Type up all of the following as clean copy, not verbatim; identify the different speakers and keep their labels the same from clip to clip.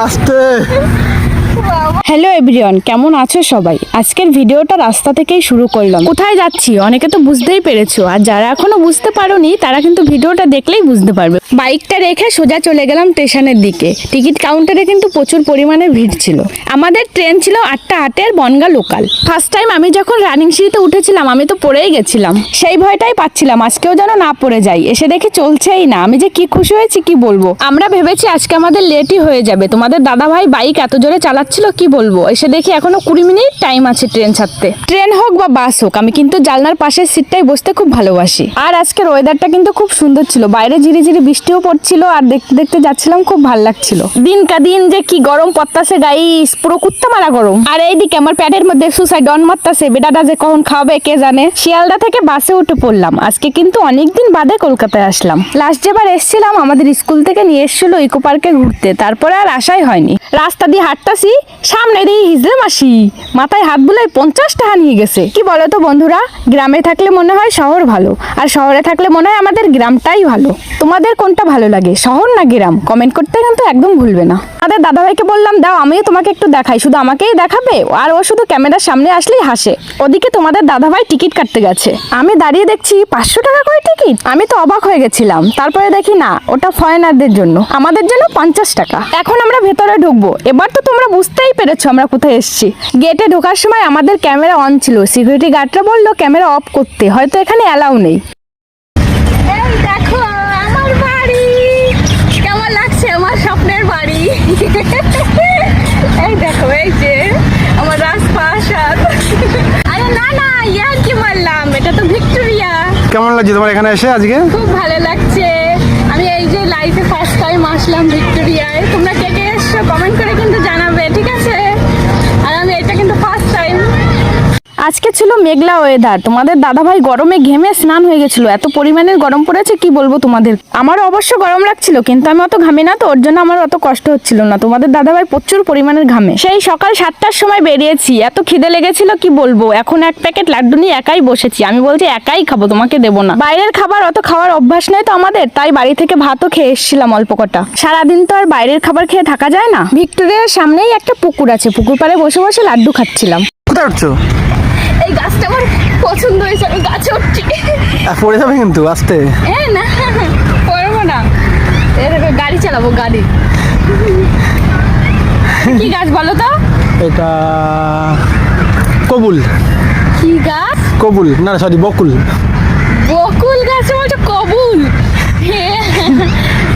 Speaker 1: আস্তে।
Speaker 2: Hello everyone, কেমন আছো সবাই? আজকের ভিডিওটা রাস্তা থেকেই শুরু করলাম। কোথায় যাচ্ছি অনেকে তো বুঝতেই পেরেছো, আর যারা এখনো বুঝতে পারোনি তারা কিন্তু ভিডিওটা দেখলেই বুঝতে পারবে। বাইকটা রেখে সোজা চলে গেলাম স্টেশনের দিকে। টিকিট কাউন্টারে কিন্তু প্রচুর পরিমাণে ভিড় ছিল। আমাদের ট্রেন ছিল 8টা 8-এর বনগাঁ লোকাল। ফার্স্ট টাইম আমি যখন রানিং সিঁড়িতে উঠেছিলাম আমি তো পড়েই গেছিলাম, সেই ভয়টাই পাচ্ছিলাম আজকেও যেন না পড়ে যাই। এসে দেখি চলছেই না, আমি যে কি খুশি হয়েছি কি বলবো। আমরা ভেবেছি আজকে আমাদের লেটই হয়ে যাবে, তোমাদের দাদা ভাই বাইক এত জোরে চালাচ্ছিল কি বলবো। এসে দেখি এখনো 20 মিনিট টাইম আছে ট্রেন ছাড়তে। ট্রেন হোক বা বাস হোক, আমি কিন্তু জানলার পাশের সিটটাই বসতে খুব ভালোবাসি। আর আজকের ওয়েদারটা কিন্তু খুব সুন্দর ছিল, বাইরে ঝিরি ঝিরি বৃষ্টিও পড়ছিল, আর দেখতে দেখতে যাচ্ছিলাম, খুব ভালো লাগছিল। দিন কা দিন যে কি গরম পড়তাছে গাইস, পুরো কুত্তা মারা গরম। আর এইদিকে আমার প্যাটের মধ্যে সুসাইড ডন মারতাছে, বেটাটা যে কখন খাবে কে জানে। শিয়ালদা থেকে বাসে উঠে পড়লাম। আজকে কিন্তু অনেকদিন বাদে কলকাতায় আসলাম। লাস্ট যেবার এসেছিলাম আমাদের স্কুল থেকে নিয়ে এসেছিল ইকো পার্কে ঘুরতে, তারপরে আর আসাই হয়নি। রাস্তা দিয়ে হাঁটতাছি, সামনে দিয়ে হিজড়ে মাসি মাথায় হাত বুলাই 50 টাকা নিয়ে গেছে। কি বলো তো বন্ধুরা, গ্রামে থাকলে মনে হয় শহর ভালো, আর শহরে থাকলে মনে হয় আমাদের গ্রামটাই ভালো। তোমাদের কোনটা ভালো লাগে, শহর না গ্রাম? কমেন্ট করতে কিন্তু একদম ভুলবে না। আমাদের দাদাভাইকে বললাম দাও আমিও তোমাকে একটু দেখাই, শুধু আমাকেই দেখাবে, আর ও শুধু ক্যামেরার সামনে আসলেই হাসে। ওদিকে তোমাদের দাদাভাই টিকিট কাটতে গেছে, আমি দাঁড়িয়ে দেখছি 500 টাকা করে টিকিট। আমি তো অবাক হয়ে গেছিলাম, তারপরে দেখি না ওটা ফরেনারদের জন্য, আমাদের জন্য 50 টাকা। এখন আমরা ভেতরে ঢুকবো। এবার তো তোমরা বুঝতেই পেরেছো আমরা কোথায় এসেছি। গেটে ঢোকার সময় আমাদের ক্যামেরা অন ছিল, সিকিউরিটি গার্ডরা বললো ক্যামেরা অফ করতে, হয়তো এখানে অ্যালাউ নেই। এই দেখো আমার বাড়ি, কেমন লাগছে আমার স্বপ্নের বাড়ি। এই দেখো এই যে আমার রাজপ্রাসাদ। আরে না না, ইয়ার কি মারলাম, এটা তো ভিক্টোরিয়া।
Speaker 1: কেমন লাগছে তোমার এখানে এসে আজকে?
Speaker 2: খুব ভালো লাগছে। আমি এই যে লাইফে ফার্স্ট টাইম আসলাম ভিক্টোরিয়ায়। তোমরা কে কে এসছো কমেন্ট করে কিন্তু জানাবে, ঠিক আছে? আর আমি এটা কিন্তু ফার্স্ট টাইম। আজকে ছিল মেঘলা ওয়েদার, তোমাদের দাদাভাই গরমে ঘেমে স্নান হয়ে গেছিল, এত পরিমাণের গরম পড়েছে কি বলবো তোমাদের। আমারও অবশ্য গরম লাগছিল, কিন্তু আমি অত ঘামি না তো, ওর জন্য আমার অত কষ্ট হচ্ছিল না। তোমাদের দাদাভাই প্রচুর পরিমাণের ঘামে। সেই সকাল 7টার সময় বেরিয়েছি, এত খিদে লেগেছিল কি বলবো। এখন এক প্যাকেট লাড্ডু নিয়ে একাই বসেছি, আমি বলছি একাই খাবো, তোমাকে দেবো না। বাইরের খাবার অত খাওয়ার অভ্যাস নেই তো আমাদের, তাই বাড়ি থেকে ভাতও খেয়ে এসেছিলাম অল্প কটা। সারাদিন তো আর বাইরের খাবার খেয়ে থাকা যায় না। ভিক্টোরিয়ার সামনেই একটা পুকুর আছে, পুকুর পাড়ে বসে বসে লাড্ডু খাচ্ছিলাম।
Speaker 1: কোথায় উঠছো?
Speaker 2: এই গাছটা আমার পছন্দ হয়েছে, আমি গাছে উঠছি।
Speaker 1: পড়ে যাবে কিন্তু, আস্তে।
Speaker 2: না পড়বো না, গাড়ি চালাবো গাড়ি। কি গাছ বলো তো?
Speaker 1: এটা কবুল।
Speaker 2: কি গাছ?
Speaker 1: কবুল না, সরি বকুল।
Speaker 2: বকুল গাছে বলছো কবুল?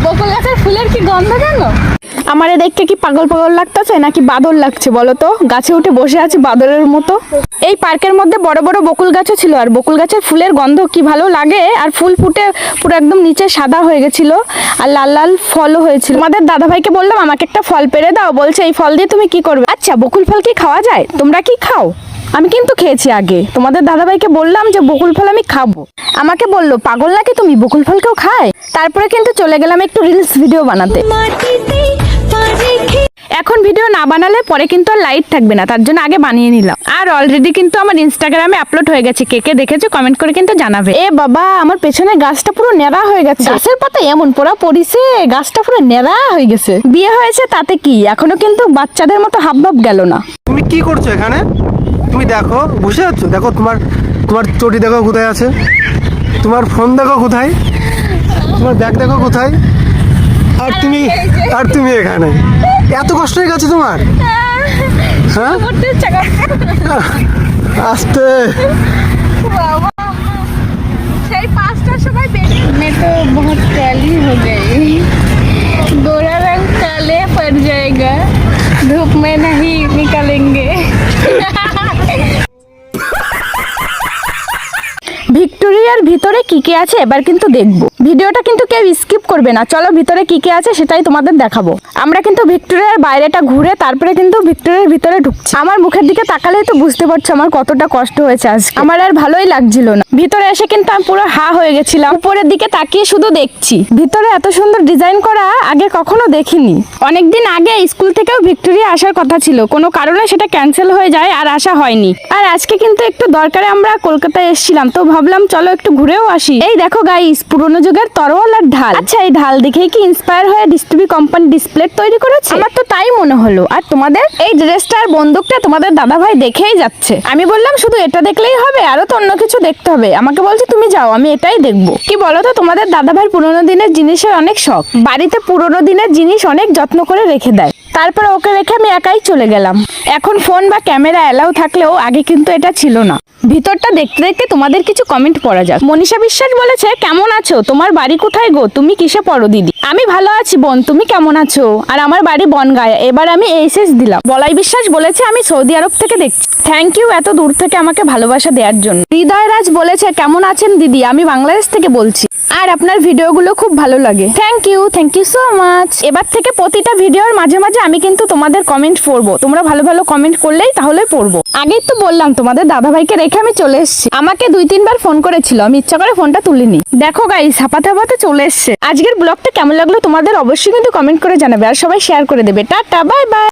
Speaker 2: বকুল গাছের ফুলের কি গন্ধ জানো? আমারে দেখতে কি পাগল পাগল লাগতেছে নাকি বাদর লাগছে বলো তো? গাছে উঠে বসে আছি বাদরের মতো। এই পার্কের মধ্যে বড় বড় বকুল গাছও ছিল, আর বকুল গাছের ফুলের গন্ধ কি ভালো লাগে। আর ফুল ফুটে পুরো একদম নিচে সাদা হয়ে গেছিল, আর লাল লাল ফলও হয়েছিল। আমাদের দাদাভাইকে বললাম আমাকে একটা ফল পেড়ে দাও, বলছে এই ফল দিয়ে তুমি কি করবে? আচ্ছা বকুল ফল কি খাওয়া যায়? তোমরা কি খাও? আমি কিন্তু খেয়েছি আগে। তোমাদের দাদাভাইকে বললাম যে বকুল ফল আমি খাবো, আমাকে বললো পাগল নাকি তুমি, বকুল ফল কেউ খায়? তারপরে কিন্তু চলে গেলাম একটু রিলস ভিডিও বানাতে। এখন ভিডিও না বানালে পরে কিন্তু আর লাইট থাকবে না, তার জন্য আগে বানিয়ে নিলাম। আর অলরেডি কিন্তু আমার ইনস্টাগ্রামে আপলোড হয়ে গেছে, কে কে দেখেছো কমেন্ট করে কিন্তু জানাবে। এ বাবা, আমার পেছনে গাছটা পুরো নেড়া হয়ে গেছে, গাছের পাতা এমন পোড়া পড়িছে, গাছটা পুরো নেড়া হয়ে গেছে। বিয়ে হয়েছে তাতে কি, এখনো কিন্তু বাচ্চাদের মতো হাবভাব গেল না।
Speaker 1: তুমি কি করছো এখানে? তুমি দেখো বসে আছো, দেখো তোমার তোমার চটি দেখো কোথায় আছে, তোমার ফোন দেখো কোথায়, তোমার ব্যাগ দেখো কোথায়, আর তুমি এখানে। এত কষ্ট হয়ে গেছে তোমার? হ্যাঁ আস্তে।
Speaker 2: সেই 5টার সময় मैं तो बहुत काली हो गई, गोरा रंग काले पड़ जाएगा, धूप में नहीं निकालेंगे। ভিক্টোরিয়ার ভিতরে কি কি আছে এবার কিন্তু দেখবো। ভিডিওটা কিন্তু কেউ স্কিপ করবে না, চলো ভিতরে কি কি আছে সেটাই তোমাদের দেখাবো। আমরা কিন্তু ভিক্টোরিয়ার বাইরেটা ঘুরে তারপরে কিন্তু ভিক্টোরিয়ার ভিতরে ঢুকছি। আমার মুখের দিকে তাকালেই তো বুঝতে পারছো আমার কতটা কষ্ট হয়েছে আজকে, আমার আর ভালোই লাগছিল না। ভিতরে এসে কিন্তু আমি পুরো হা হয়ে গেছিলাম, উপরের দিকে তাকিয়ে শুধু দেখছি। ভিতরে এত সুন্দর ডিজাইন করা আগে কখনো দেখিনি। অনেকদিন আগে স্কুল থেকেও ভিক্টোরিয়া আসার কথা ছিল, কোনো কারণে সেটা ক্যান্সেল হয়ে যায় আর আসা হয়নি। আর আজকে কিন্তু একটু দরকারে আমরা কলকাতায় এসেছিলাম, তো ভাবলাম চলো একটু ঘুরেও আসি। এই দেখো গাইস, পুরোনো যুগের তরোয়াল আর ঢাল। আচ্ছা, এই ঢাল দেখেই কি ইন্সপায়ার হয়ে ডিস্ট্রিবি কোম্পানি ডিসপ্লে তৈরি করেছে? আমার তো তাই মনে হলো। আর তোমাদের? এই ড্রেসটা আর বন্দুকটা তোমাদের দাদা ভাই দেখেই যাচ্ছে। আমি বললাম শুধু এটা দেখলেই হবে, আরো তো অন্য কিছু দেখতে হবে। আমাকে বলছে তুমি যাও, আমি এটাই দেখবো। কি বলো তো, তোমাদের দাদা ভাই পুরোনো দিনের জিনিসের অনেক শখ। বাড়িতে পুরোনো দিনের জিনিস অনেক যত্ন করে রেখে দেয়। তারপর ওকে রেখে আমি একাই চলে গেলাম। এখন ফোন বা ক্যামেরা অ্যালাউ থাকলেও আগে কিন্তু এটা ছিল না। ভিতরটা দেখতে দেখতে তোমাদের কিছু কমেন্ট পড়া যাক। মনীষা বিশ্বাস বলেছে, কেমন আছো? তোমার বাড়ি কোথায় গো? তুমি কিসে পড়ো দিদি? আমি ভালো আছি বোন, তুমি কেমন আছো? আর আমার বাড়ি বনগাঁয়া, এবার আমি এইচএস দিলাম। বলাই বিশ্বাস বলেছে, আমি সৌদি আরব থেকে দেখছি। থ্যাংক ইউ এত দূর থেকে আমাকে ভালোবাসা দেওয়ার জন্য। হৃদয় রাজ বলেছে, কেমন আছেন দিদি? আমি বাংলাদেশ থেকে বলছি, আর আপনার ভিডিওগুলো খুব ভালো লাগে। Thank you so much. এবার থেকে প্রতিটা ভিডিওর মাঝে মাঝে আমি কিন্তু তোমাদের কমেন্ট পড়বো। তোমরা ভালো ভালো কমেন্ট করলেই তাহলে পড়বো। আগেই তো বললাম তোমাদের দাদা ভাইকে রেখে আমি চলে এসেছি। আমাকে 2-3 বার ফোন করেছিল, আমি ইচ্ছা করে ফোনটা তুলিনি। দেখো গাইস, হাঁপাতে হাঁপাতে চলে এসছে। আজকের ব্লগটা কেমন লাগলো তোমাদের অবশ্যই কিন্তু কমেন্ট করে জানাবে, আর সবাই শেয়ার করে দেবে। Tata, bye bye.